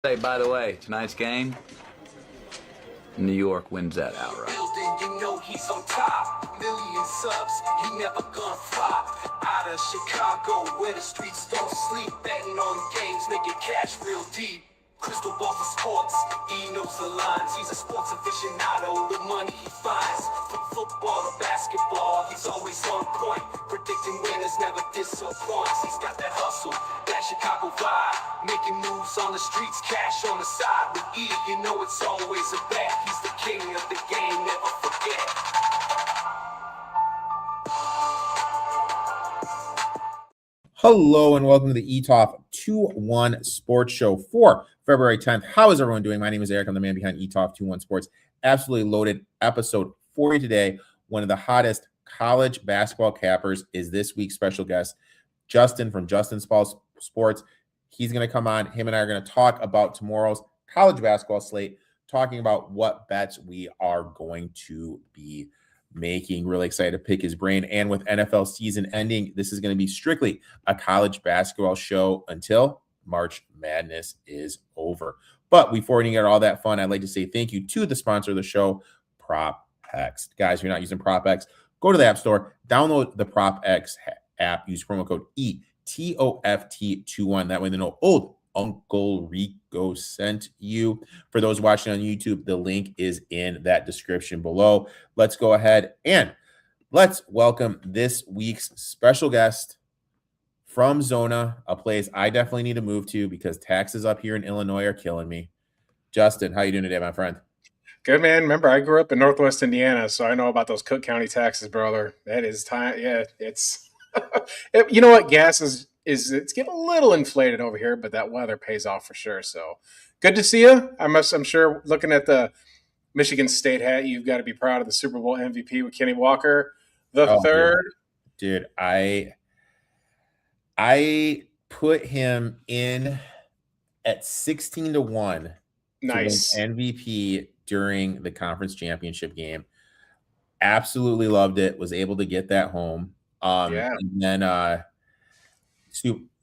Hey, by the way, tonight's game, New York wins that outright. You know he's on top. Million subs, he never gonna flop. Out of Chicago, where the streets don't sleep. Betting on games, making cash real deep. Crystal ball for sports, he knows the lines. He's a sports aficionado, the money he finds. From football to basketball, he's always on point. Predicting winners never disappoints. He's got that hustle, that Chicago vibe. Making moves on the streets, cash on the side. With E, you know it's always a bet. He's the king of the game, never forget. Hello and welcome to the Etoft21 Sports Show for February 10th. How is everyone doing? My name is Eric. I'm the man behind Etoft21 Sports. Absolutely loaded episode for you today. One of the hottest college basketball cappers is this week's special guest, Justin from Sports. He's going to come on. Him and I are going to talk about tomorrow's college basketball slate, talking about what bets we are going to be making. Really excited to pick his brain. And with NFL season ending, this is going to be strictly a college basketball show until March Madness is over. But before we get all that fun, I'd like to say thank you to the sponsor of the show, PropX. Guys, if you're not using PropX, go to the App Store, download the PropX app, use promo code ETOFT21. That way they know old Uncle Rico sent you. For those watching on YouTube, the link is in that description below. Let's go ahead and let's welcome this week's special guest from Zona, a place I definitely need to move to because taxes up here in Illinois are killing me. Justin, how you doing today, my friend? Good, man. Remember, I grew up in Northwest Indiana, so I know about those Cook County taxes, brother. That is time. Yeah, it's you know what? Gas is it's getting a little inflated over here, but that weather pays off for sure. So good to see you. I'm sure looking at the Michigan State hat, you've got to be proud of the Super Bowl MVP with Kenny Walker the third. Dude, I put him in at 16-1 nice to win MVP during the conference championship game. Absolutely loved it. Was able to get that home. And then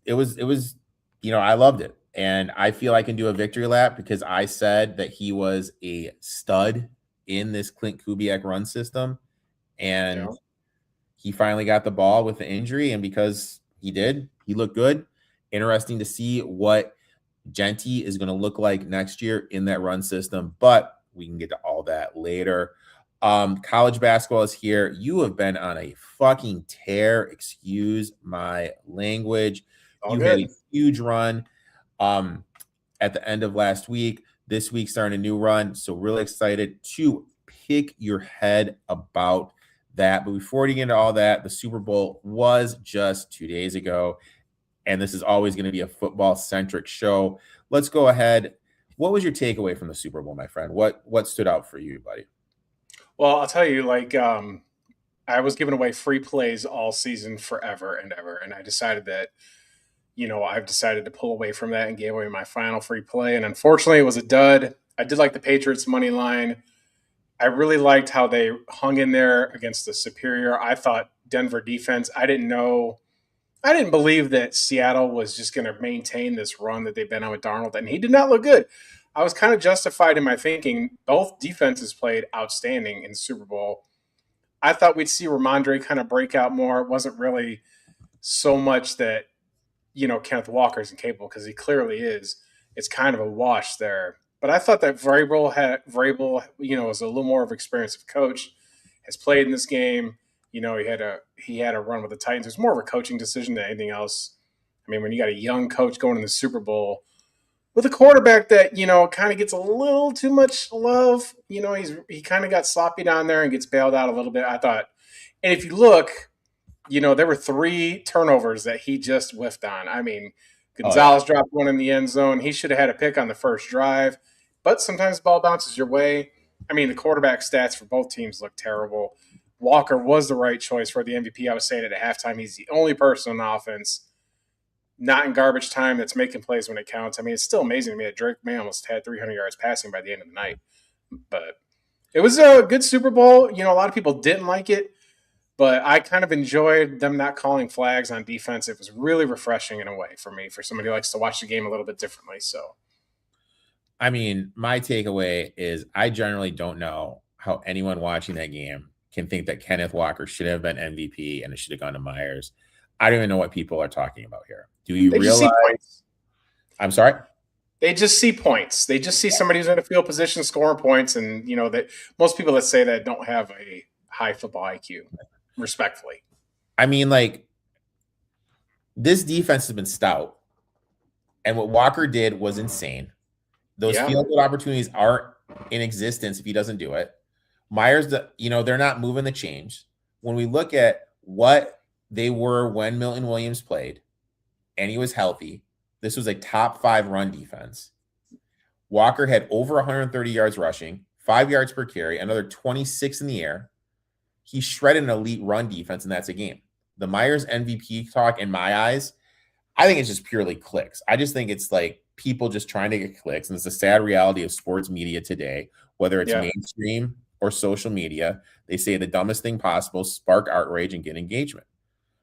it was, I loved it. And I feel I can do a victory lap because I said that he was a stud in this Clint Kubiak run system. And he finally got the ball with the injury. And because he did, he looked good. Interesting to see what Genty is going to look like next year in that run system. But we can get to all that later. College basketball is here. You have been on a fucking tear. Excuse my language. You had a huge run at the end of last week. This week starting a new run. So really excited to pick your head about that. But before we get into all that, the Super Bowl was just 2 days ago. And this is always going to be a football-centric show. Let's go ahead. What was your takeaway from the Super Bowl, my friend? What stood out for you, buddy? Well, I'll tell you, I was giving away free plays all season forever and ever. And I decided that, I've decided to pull away from that and gave away my final free play. And unfortunately, it was a dud. I did like the Patriots money line. I really liked how they hung in there against the superior. I thought Denver defense, I didn't believe that Seattle was just going to maintain this run that they've been on with Darnold. And he did not look good. I was kind of justified in my thinking. Both defenses played outstanding in the Super Bowl. I thought we'd see Ramondre kind of break out more. It wasn't really so much that, Kenneth Walker isn't capable because he clearly is. It's kind of a wash there. But I thought that Vrabel, was a little more of an experienced coach, has played in this game. He had a run with the Titans. It was more of a coaching decision than anything else. I mean, when you got a young coach going in the Super Bowl with a quarterback that, kind of gets a little too much love, he kind of got sloppy down there and gets bailed out a little bit, I thought. And if you look, there were 3 turnovers that he just whiffed on. I mean, Gonzalez dropped one in the end zone. He should have had a pick on the first drive. But sometimes the ball bounces your way. I mean, the quarterback stats for both teams look terrible. Walker was the right choice for the MVP. I was saying it at halftime. He's the only person on offense not in garbage time that's making plays when it counts. I mean, it's still amazing to me that Drake May almost had 300 yards passing by the end of the night. But it was a good Super Bowl. A lot of people didn't like it, but I kind of enjoyed them not calling flags on defense. It was really refreshing in a way for me, for somebody who likes to watch the game a little bit differently. So I mean, my takeaway is I generally don't know how anyone watching that game can think that Kenneth Walker should have been MVP and it should have gone to Myers. I don't even know what people are talking about here. Do you realize? I'm sorry? They just see points. They just see somebody who's in a field position scoring points, and that most people that say that don't have a high football IQ, respectfully. I mean, like, this defense has been stout, and what Walker did was insane. Those field goal opportunities aren't in existence if he doesn't do it. Myers, they're not moving the change. When we look at what they were when Milton Williams played and he was healthy, this was a top 5 run defense. Walker had over 130 yards rushing, 5 yards per carry, another 26 in the air. He shredded an elite run defense, and that's a game. The Myers MVP talk, in my eyes, I think it's just purely clicks. I just think it's like people just trying to get clicks, and it's the sad reality of sports media today, whether it's mainstream or social media. They say the dumbest thing possible, spark outrage, and get engagement.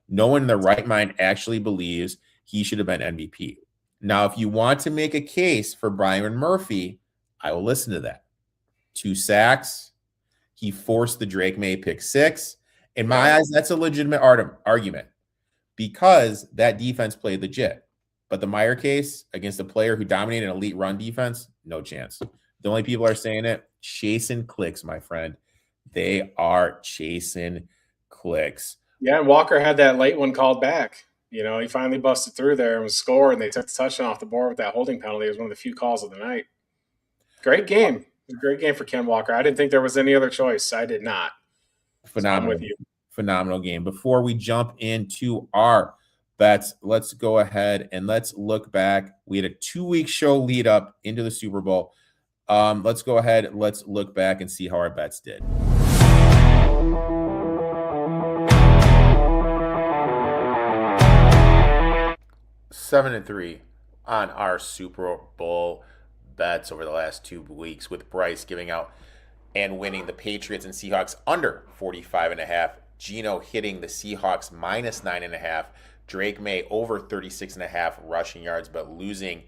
No one in their right mind actually believes he should have been MVP. Now, if you want to make a case for Byron Murphy, I will listen to that. 2 sacks. He forced the Drake May pick 6. In my eyes, that's a legitimate argument because that defense played legit. But the Meyer case against a player who dominated an elite run defense, no chance. The only people are saying it, chasing clicks, my friend. They are chasing clicks. Yeah, and Walker had that late one called back. He finally busted through there and was scored, and they took the touchdown off the board with that holding penalty. It was one of the few calls of the night. Great game. Great game for Ken Walker. I didn't think there was any other choice. I did not. Phenomenal. So phenomenal game. Before we jump into our bets, let's go ahead and let's look back. We had a 2-week show lead up into the Super Bowl. Let's go ahead. Let's look back and see how our bets did. Seven and 3 on our Super Bowl bets over the last 2 weeks, with Bryce giving out and winning the Patriots and Seahawks under 45.5. Gino hitting the Seahawks -9.5. Drake May over 36.5 rushing yards, but losing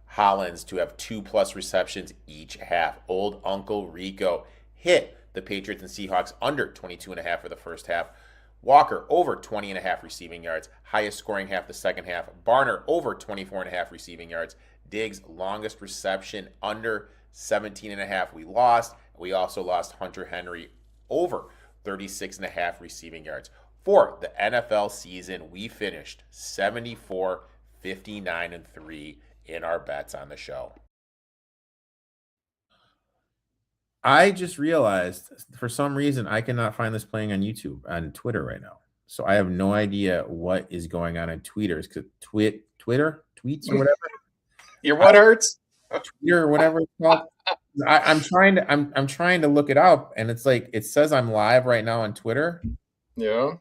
Hollins to have 2+ receptions each half. Old Uncle Rico hit the Patriots and Seahawks under 22.5 for the first half. Walker over 20.5 receiving yards, highest scoring half the second half. Barner over 24.5 receiving yards. Diggs longest reception under 17.5. We lost. We also lost Hunter Henry over 36.5 receiving yards. For the NFL season, we finished 74, 59, and 3 in our bets on the show. I just realized for some reason I cannot find this playing on YouTube, on Twitter right now. So I have no idea what is going on in Twitter, tweets or whatever. Your what hurts? Twitter or whatever it's called. I'm trying to look it up, and it's like it says I'm live right now on Twitter. Yeah.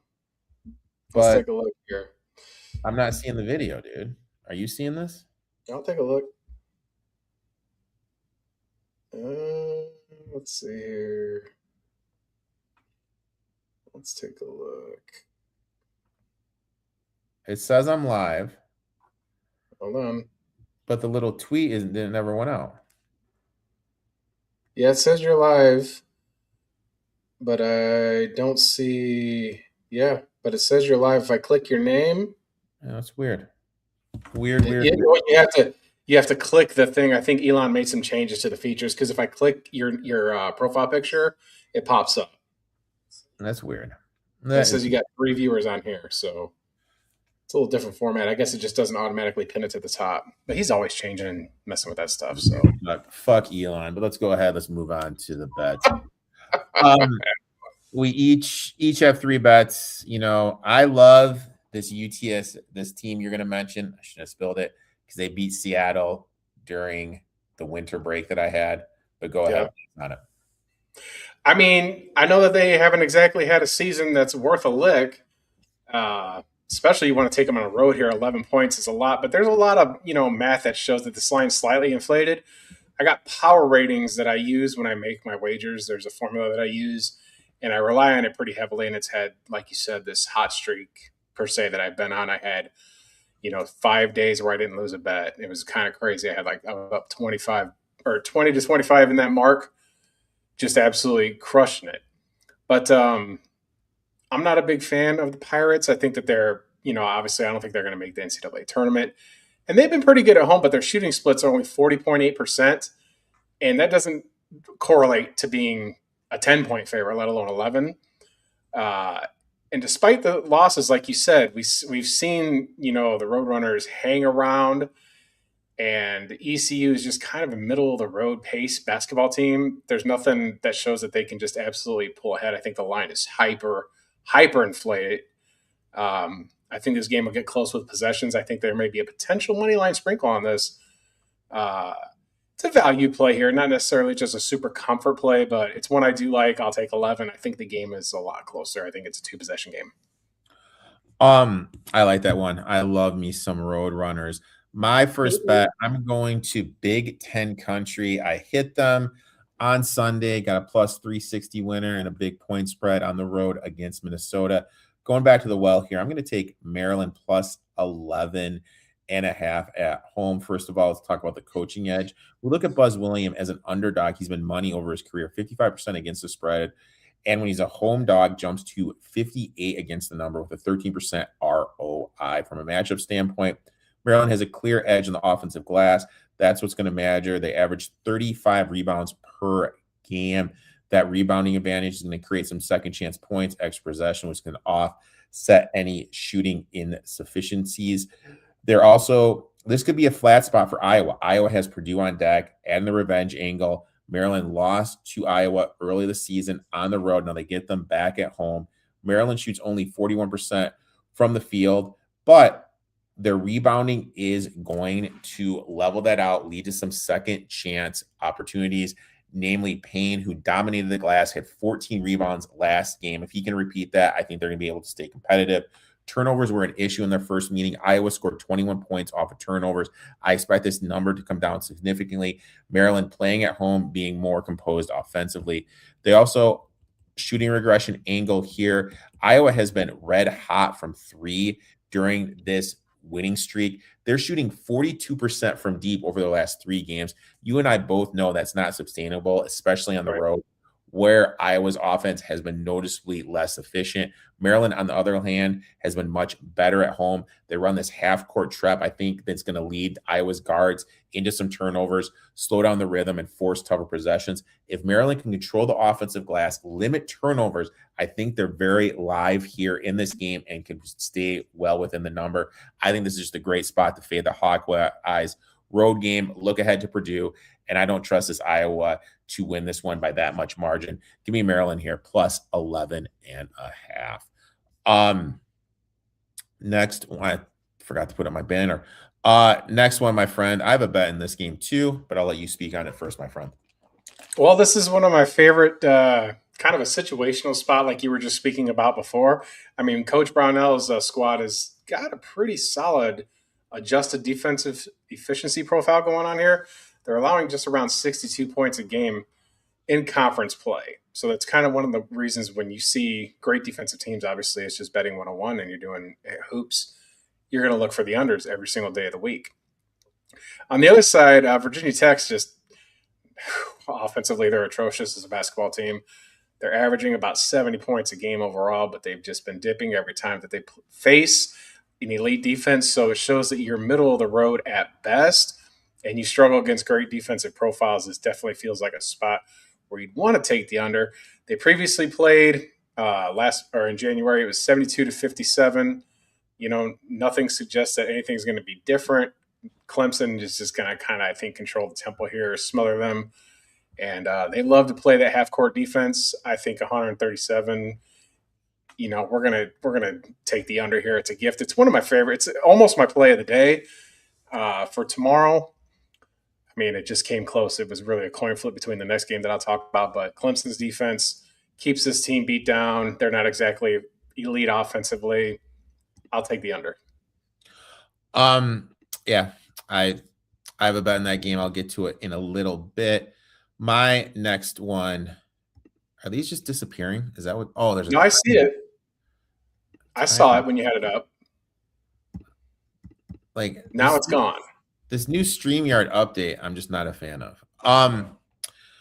But let's take a look here. I'm not seeing the video, dude. Are you seeing this? I'll take a look. Let's see here. Let's take a look. It says I'm live. Hold on. But the little tweet it never went out. Yeah, it says you're live, but I don't see. Yeah, but it says you're live. If I click your name, yeah, that's weird. Weird. You have to click the thing. I think Elon made some changes to the features because if I click your profile picture, it pops up. That's weird. It says you got 3 viewers on here, so it's a little different format. I guess it just doesn't automatically pin it to the top. But he's always changing and messing with that stuff. So fuck Elon. But let's go ahead. Let's move on to the bets. We each have 3 bets. I love this UTS, this team you're going to mention. I should have spilled it because they beat Seattle during the winter break that I had. But go ahead on it. I mean, I know that they haven't exactly had a season that's worth a lick. Especially you want to take them on a road here. 11 points is a lot, but there's a lot of math that shows that this line's slightly inflated. I got power ratings that I use when I make my wagers. There's a formula that I use, and I rely on it pretty heavily. And it's had, like you said, this hot streak per se that I've been on. I had 5 days where I didn't lose a bet. It was kind of crazy. I was up 25 or 20 to 25 in that mark, just absolutely crushing it. But I'm not a big fan of the Pirates. I think that they're, obviously I don't think they're going to make the NCAA tournament. And they've been pretty good at home, but their shooting splits are only 40.8%. And that doesn't correlate to being a 10-point favorite, let alone 11. And despite the losses, like you said, we've seen, the Roadrunners hang around, and the ECU is just kind of a middle of the road pace basketball team. There's nothing that shows that they can just absolutely pull ahead. I think the line is hyper inflated. I think this game will get close with possessions. I think there may be a potential money line sprinkle on this. It's a value play here, not necessarily just a super comfort play, but it's one I do like. I'll take 11. I think the game is a lot closer. I think it's a 2-possession game. I like that one. I love me some Road Runners. My first bet, I'm going to Big Ten country. I hit them on Sunday, got a plus 360 winner and a big point spread on the road against Minnesota. Going back to the well here, I'm going to take Maryland plus 11.5 at home. First of all, let's talk about the coaching edge. We look at Buzz Williams as an underdog. He's been money over his career, 55% against the spread. And when he's a home dog, jumps to 58 against the number with a 13% ROI. From a matchup standpoint, Maryland has a clear edge in the offensive glass. That's what's going to matter. They average 35 rebounds per game. That rebounding advantage is going to create some second chance points, extra possession, which can offset any shooting insufficiencies. This could be a flat spot for Iowa. Iowa has Purdue on deck and the revenge angle. Maryland lost to Iowa early this season on the road. Now they get them back at home. Maryland shoots only 41% from the field, but their rebounding is going to level that out, lead to some second chance opportunities, namely Payne, who dominated the glass, had 14 rebounds last game. If he can repeat that, I think they're going to be able to stay competitive. Turnovers were an issue in their first meeting. Iowa scored 21 points off of turnovers. I expect this number to come down significantly. Maryland playing at home, being more composed offensively. They also shooting regression angle here. Iowa has been red hot from three during this winning streak. They're shooting 42% from deep over the last 3 games. You and I both know that's not sustainable, especially on the road, where Iowa's offense has been noticeably less efficient. Maryland, on the other hand, has been much better at home. They run this half-court trap. I think that's going to lead Iowa's guards into some turnovers, slow down the rhythm, and force tougher possessions. If Maryland can control the offensive glass, limit turnovers, I think they're very live here in this game and can stay well within the number. I think this is just a great spot to fade the Hawkeyes. Road game, look ahead to Purdue, and I don't trust this Iowa to win this one by that much margin. Give me Maryland here, plus 11.5. Next one, I forgot to put up my banner. Next one, my friend. I have a bet in this game too, but I'll let you speak on it first, my friend. Well, this is one of my favorite kind of a situational spot like you were just speaking about before. I mean, Coach Brownell's squad has got a pretty solid adjusted defensive efficiency profile going on here. They're allowing just around 62 points a game in conference play. So that's kind of one of the reasons when you see great defensive teams, obviously it's just betting 101 and you're doing hoops, you're going to look for the unders every single day of the week. On the other side, Virginia Tech's just offensively, they're atrocious as a basketball team. They're averaging about 70 points a game overall, but they've just been dipping every time that they face an elite defense. So it shows that you're middle of the road at best and you struggle against great defensive profiles. This definitely feels like a spot where you'd want to take the under. They previously played in January. It was 72-57. Nothing suggests that anything's going to be different. Clemson is just going to kind of, I think, control the tempo here, smother them. And they love to play that half-court defense. I think 137. We're gonna take the under here. It's a gift. It's one of my favorites. It's almost my play of the day for tomorrow. I mean, it just came close. It was really a coin flip between the next game that I'll talk about. But Clemson's defense keeps this team beat down. They're not exactly elite offensively. I'll take the under. Yeah, I have a bet in that game. I'll get to it in a little bit. My next one. Are these just disappearing? Is that what? Oh, there's. No, I see it. I saw it when you had it up. Like now it's gone. This new StreamYard update, I'm just not a fan of. Now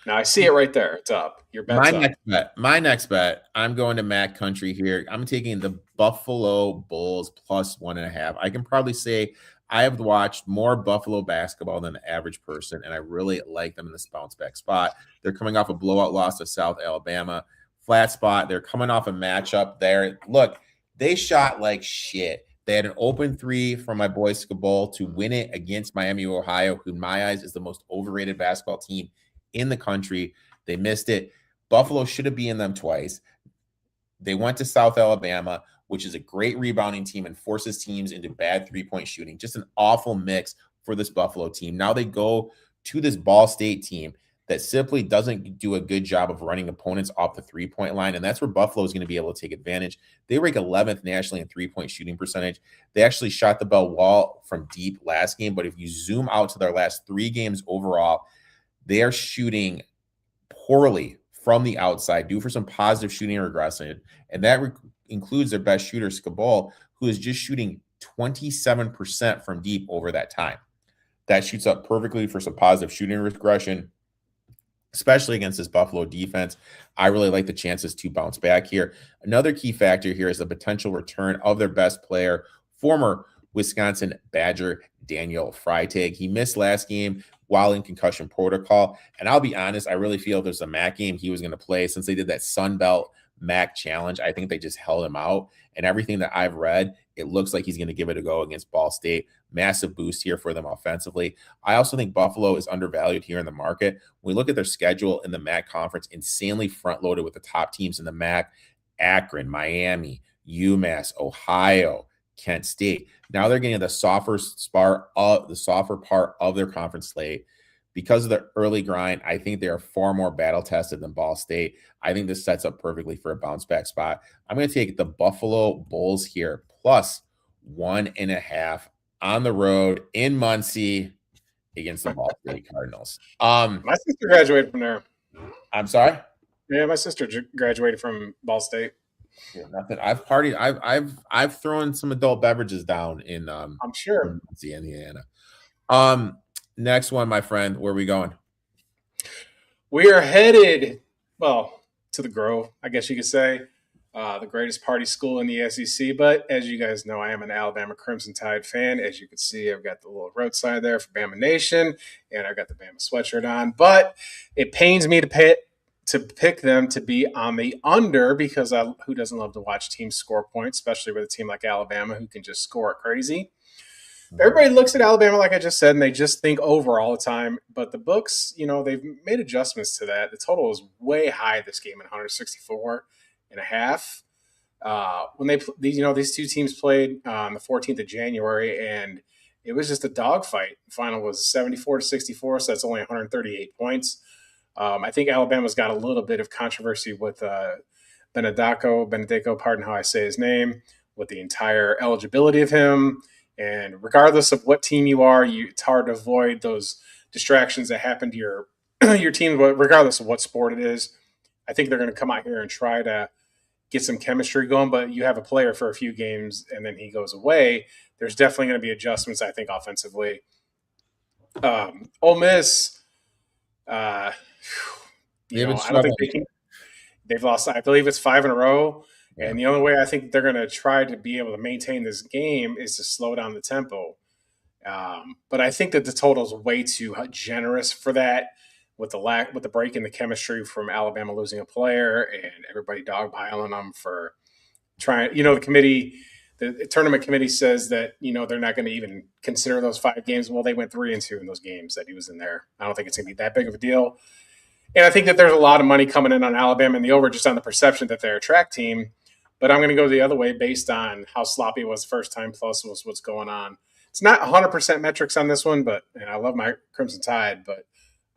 I see it right there. It's up. Your bet's up. My next bet, I'm going to Mac Country here. I'm taking the Buffalo Bulls plus 1.5. I can probably say I have watched more Buffalo basketball than the average person, and I really like them in this bounce back spot. They're coming off a blowout loss to South Alabama. Flat spot. They're coming off a matchup there. Look, they shot like shit. They had an open three from my boy Skabol to win it against Miami, Ohio, who in my eyes is the most overrated basketball team in the country. They missed it. Buffalo should have beaten them twice. They went to South Alabama, which is a great rebounding team and forces teams into bad three-point shooting. Just an awful mix for this Buffalo team. Now they go to this Ball State team that simply doesn't do a good job of running opponents off the three-point line, and that's where Buffalo is going to be able to take advantage. They rank 11th nationally in three-point shooting percentage. They actually shot the bell well from deep last game, but if you zoom out to their last 3 games overall, they are shooting poorly from the outside, due for some positive shooting regression, and that includes their best shooter, Skabol, who is just shooting 27% from deep over that time. That shoots up perfectly for some positive shooting regression, especially against this Buffalo defense. I really like the chances to bounce back here. Another key factor here is the potential return of their best player, former Wisconsin Badger Daniel Freitag. He missed last game while in concussion protocol. And I'll be honest, I really feel there's a MAC game he was going to play since they did that Sun Belt MAC challenge. I think they just held him out. And everything that I've read, it looks like he's going to give it a go against Ball State. Massive boost here for them offensively. I also think Buffalo is undervalued here in the market. When we look at their schedule in the MAC conference, insanely front-loaded with the top teams in the MAC: Akron, Miami, UMass, Ohio, Kent State. Now they're getting the softer part of their conference slate. Because of the early grind, I think they are far more battle tested than Ball State. I think this sets up perfectly for a bounce back spot. I'm going to take the Buffalo Bulls here plus 1.5 on the road in Muncie against the Ball State Cardinals. My sister graduated from there. I'm sorry? Yeah, my sister graduated from Ball State. Yeah, nothing. I've partied. I've thrown some adult beverages down in I'm sure. Muncie, Indiana. Next one, my friend. Where are we going? We are headed, to the Grove, I guess you could say. The greatest party school in the SEC. But as you guys know, I am an Alabama Crimson Tide fan. As you can see, I've got the little roadside there for Bama Nation, and I've got the Bama sweatshirt on. But it pains me to pick them to be on the under, because who doesn't love to watch teams score points, especially with a team like Alabama who can just score it crazy. Everybody looks at Alabama, like I just said, and they just think over all the time. But the books, they've made adjustments to that. The total is way high this game at 164.5. When these two teams played on the 14th of January, and it was just a dogfight. The final was 74-64, so that's only 138 points. I think Alabama's got a little bit of controversy with Benedico, pardon how I say his name, with the entire eligibility of him. And regardless of what team you are, it's hard to avoid those distractions that happen to your team, regardless of what sport it is. I think they're going to come out here and try to get some chemistry going, but you have a player for a few games and then he goes away. There's definitely going to be adjustments, I think, offensively. Ole Miss, I don't think they've lost, I believe it's 5 in a row. Yeah. And the only way I think they're going to try to be able to maintain this game is to slow down the tempo. But I think that the total is way too generous for that, with the break in the chemistry from Alabama losing a player and everybody dogpiling them for trying. The tournament committee says that they're not going to even consider those 5 games. Well, they went 3-2 in those games that he was in there. I don't think it's going to be that big of a deal. And I think that there's a lot of money coming in on Alabama in the over, just on the perception that they're a track team. But I'm going to go the other way based on how sloppy it was first time, plus what's going on. It's not 100% metrics on this one, and I love my Crimson Tide, but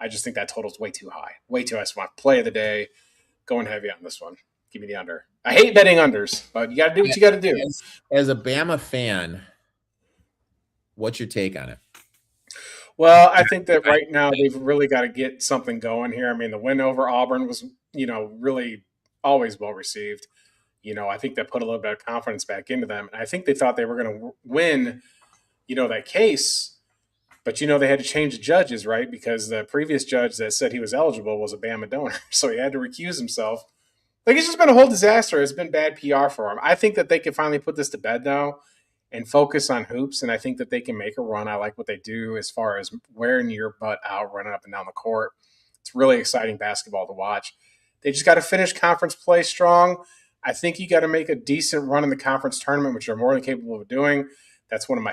I just think that total's way too high. Way too high. So play of the day, going heavy on this one. Give me the under. I hate betting unders, but you got to do what you got to do. As a Bama fan, what's your take on it? Well, I think that right now they've really got to get something going here. I mean, the win over Auburn was, really always well received. I think that put a little bit of confidence back into them. And I think they thought they were going to win, that case But they had to change the judges, right? Because the previous judge that said he was eligible was a Bama donor, so he had to recuse himself. Like, it's just been a whole disaster. It's been bad PR for him. I think that they can finally put this to bed now and focus on hoops, and I think that they can make a run. I like what they do as far as wearing your butt out, running up and down the court. It's really exciting basketball to watch. They just got to finish conference play strong. I think you got to make a decent run in the conference tournament, which they're more than capable of doing. That's one of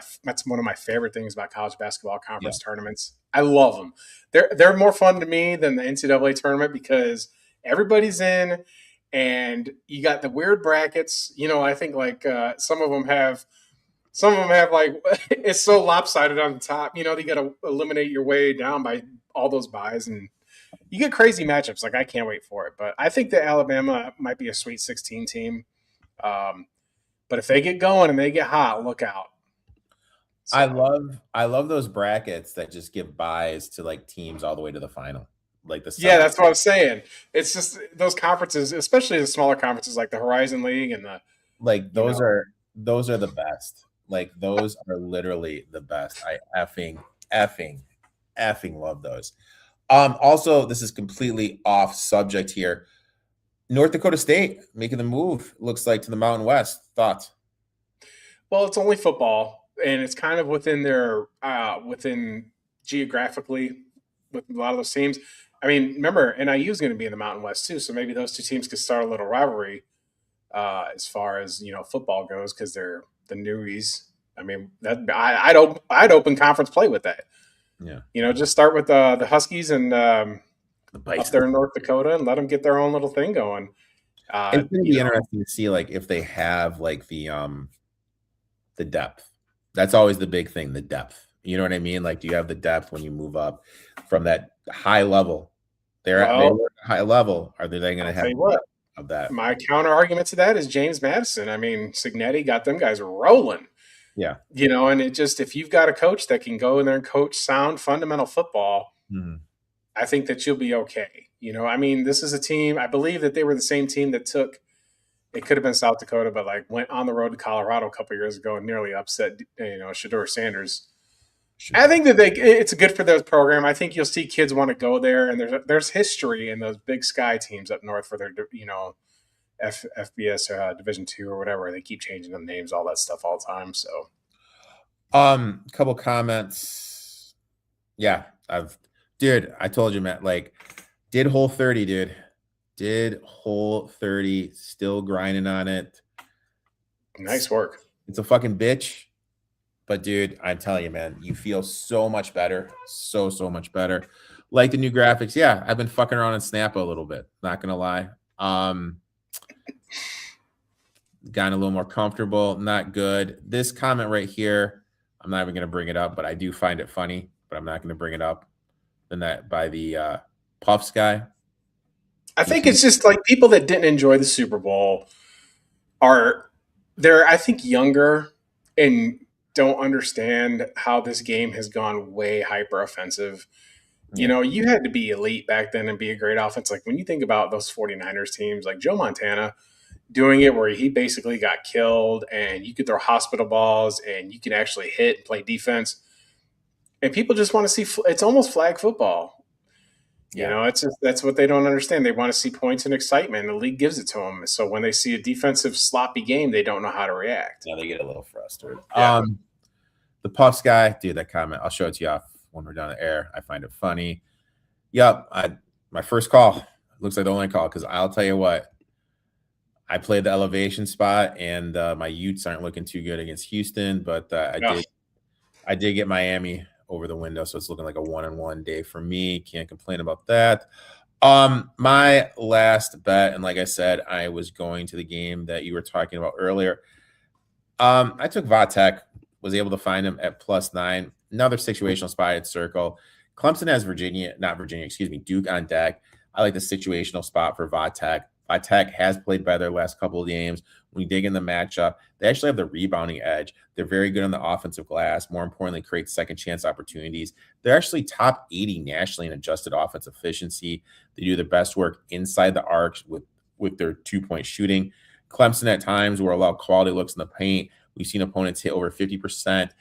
my favorite things about college basketball conference tournaments. I love them. They're more fun to me than the NCAA tournament because everybody's in, and you got the weird brackets. I think like some of them have like it's so lopsided on the top. They got to eliminate your way down by all those buys, and you get crazy matchups. Like, I can't wait for it. But I think that Alabama might be a Sweet 16 team. But if they get going and they get hot, look out. So, I love those brackets that just give buys to like teams all the way to the final. Like that's what I'm saying. It's just those conferences, especially the smaller conferences like the Horizon League and the those are the best. Like, those are literally the best. I effing love those. Also, this is completely off subject here. North Dakota State making the move, looks like, to the Mountain West. Thoughts? Well, it's only football, and it's kind of within their within geographically with a lot of those teams. I mean, remember, NIU is going to be in the Mountain West too, so maybe those two teams could start a little rivalry as far as football goes, because they're the newies. I mean, I'd open conference play with that. Yeah, just start with the Huskies and the up there in North Dakota, and let them get their own little thing going. It's going to be interesting to see like if they have like the depth. That's always the big thing, the depth. You know what I mean? Like, do you have the depth when you move up from that high level? They're at high level. Are they going to have of that? My counter argument to that is James Madison. I mean, Signetti got them guys rolling. Yeah. And it just, if you've got a coach that can go in there and coach sound fundamental football, I think that you'll be okay. I mean, this is a team, I believe that they were the same team that took, it could have been South Dakota, but like went on the road to Colorado a couple of years ago and nearly upset, Shedeur Sanders. I think that it's good for their program. I think you'll see kids want to go there, and there's history in those Big Sky teams up north for their, FBS Division II or whatever. They keep changing the names, all that stuff all the time. So, couple comments. Yeah, I told you, Matt. Like, did Whole 30, dude. Did Whole 30, still grinding on it. Nice work. It's a fucking bitch. But, dude, I'm telling you, man, you feel so much better. So much better. Like the new graphics. Yeah, I've been fucking around in Snap a little bit. Not going to lie. Gotten a little more comfortable. Not good. This comment right here, I'm not even going to bring it up, but I do find it funny. But I'm not going to bring it up. Then that by the Puffs guy. I think it's just like people that didn't enjoy the Super Bowl they're, I think, younger and don't understand how this game has gone way hyper offensive. You had to be elite back then and be a great offense. Like, when you think about those 49ers teams, like Joe Montana doing it where he basically got killed, and you could throw hospital balls and you can actually hit and play defense. And people just want to see, it's almost flag football. It's just, that's what they don't understand. They want to see points and excitement. And the league gives it to them. So when they see a defensive sloppy game, they don't know how to react. Yeah, they get a little frustrated. Yeah. The Puffs guy, dude, that comment, I'll show it to you off when we're done the air. I find it funny. Yep, my first call. Looks like the only call, because I'll tell you what, I played the elevation spot, and my Utes aren't looking too good against Houston, but I did get Miami over the window, so it's looking like a 1-1 day for me. Can't complain about that. My last bet, and like I said, I was going to the game that you were talking about earlier. I took Vatek, was able to find him at +9. Another situational spot at Circle. Clemson has Duke on deck. I like the situational spot for Vatek. Vatek has played better the last couple of games. When you dig in the matchup, they actually have the rebounding edge. They're very good on the offensive glass. More importantly, create second chance opportunities. They're actually top 80 nationally in adjusted offense efficiency. They do their best work inside the arcs with their 2-point shooting. Clemson at times will allow quality looks in the paint. We've seen opponents hit over 50%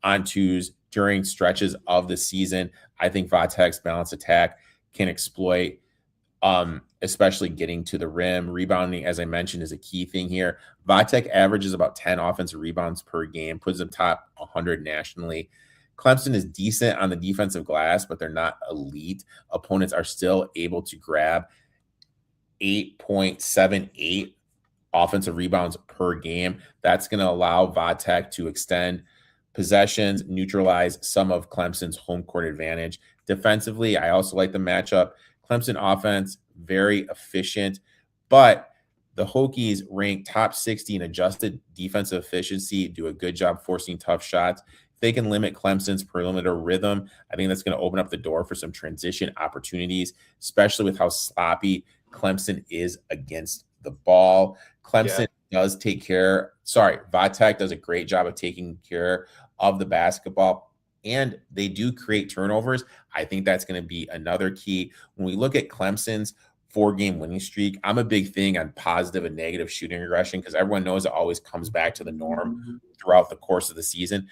on twos, during stretches of the season. I think Vatek's balanced attack can exploit, especially getting to the rim. Rebounding, as I mentioned, is a key thing here. Vatek averages about 10 offensive rebounds per game, puts them top 100 nationally. Clemson is decent on the defensive glass, but they're not elite. Opponents are still able to grab 8.78 offensive rebounds per game. That's going to allow Vatek to extend possessions, neutralize some of Clemson's home court advantage. Defensively, I also like the matchup. Clemson offense, very efficient, but the Hokies rank top 60 in adjusted defensive efficiency, do a good job forcing tough shots. If they can limit Clemson's perimeter rhythm, I think that's going to open up the door for some transition opportunities, especially with how sloppy Clemson is against the ball. Clemson does take care. Vatek does a great job of taking care of the basketball, and they do create turnovers. I think that's going to be another key. When we look at Clemson's 4-game winning streak, I'm a big thing on positive and negative shooting regression because everyone knows it always comes back to the norm throughout the course of the season.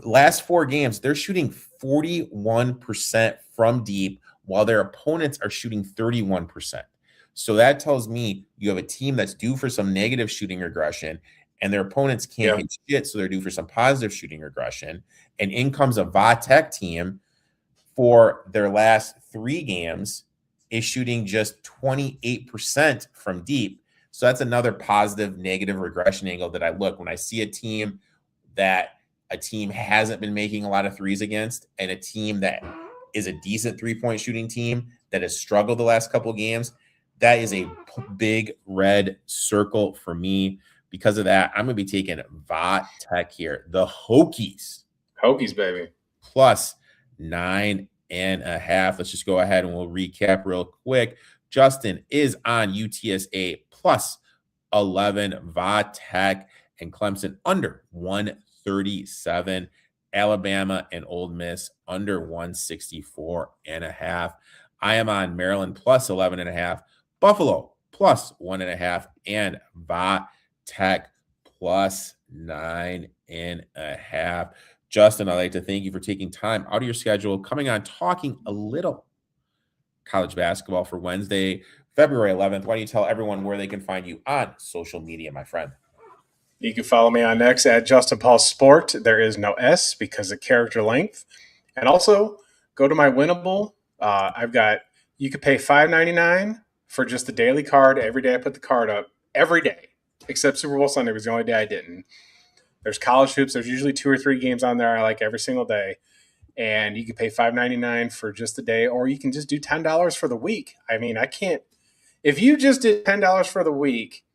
Last 4 games, they're shooting 41% from deep while their opponents are shooting 31%. So that tells me you have a team that's due for some negative shooting regression, and their opponents can't hit shit, so they're due for some positive shooting regression. And in comes a Vatek team for their last 3 games is shooting just 28% from deep. So that's another positive negative regression angle that I look when I see a team that a team hasn't been making a lot of threes against, and a team that is a decent 3-point shooting team that has struggled the last couple of games. That is a big red circle for me. Because of that, I'm going to be taking Vatek here. The Hokies. Hokies, baby. Plus 9.5. Let's just go ahead and we'll recap real quick. Justin is on UTSA plus 11. Vatek and Clemson under 137. Alabama and Ole Miss under 164.5. I am on Maryland plus 11.5. Buffalo plus 1.5. And Vatek plus 9.5. Justin, I'd like to thank you for taking time out of your schedule, coming on, talking a little college basketball for Wednesday, February 11th. Why don't you tell everyone where they can find you on social media, my friend? You can follow me on X at Justin Paul Sport. There is no S because of character length. And also go to my Winnable. You could pay $5.99 for just the daily card. Every day I put the card up. Every day. Except Super Bowl Sunday was the only day I didn't. There's college hoops. There's usually 2 or 3 games on there I like every single day. And you can pay $5.99 for just the day, or you can just do $10 for the week. I mean, if you just did $10 for the week,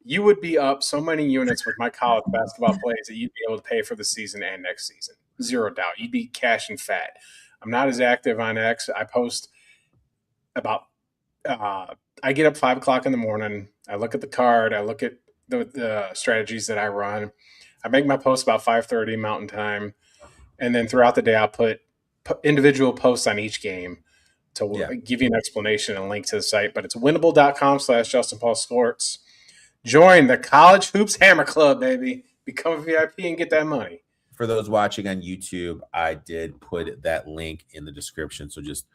you would be up so many units with my college basketball plays that you'd be able to pay for the season and next season. Zero doubt. You'd be cash and fat. I'm not as active on X. I post about I get up 5 o'clock in the morning. I look at the card. I look at the strategies that I run. I make my post about 5:30 Mountain Time. And then throughout the day, I'll put individual posts on each game to give you an explanation and link to the site. But it's winnable.com/Justin Paul Sports. Join the College Hoops Hammer Club, baby. Become a VIP and get that money. For those watching on YouTube, I did put that link in the description. So just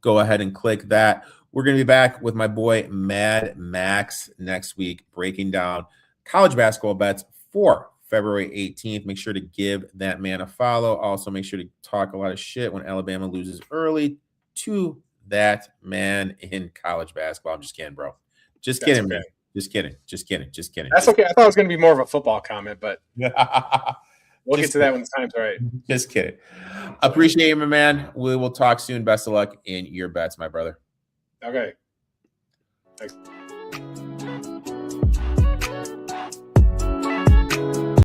go ahead and click that. We're going to be back with my boy Mad Max next week, breaking down college basketball bets for February 18th. Make sure to give that man a follow. Also, make sure to talk a lot of shit when Alabama loses early to that man in college basketball. I'm just kidding, bro. Just kidding, man. Just kidding. That's okay. I thought it was going to be more of a football comment, but we'll get to that when the time's right. Just kidding. Appreciate you, my man. We will talk soon. Best of luck in your bets, my brother. Okay. Thanks.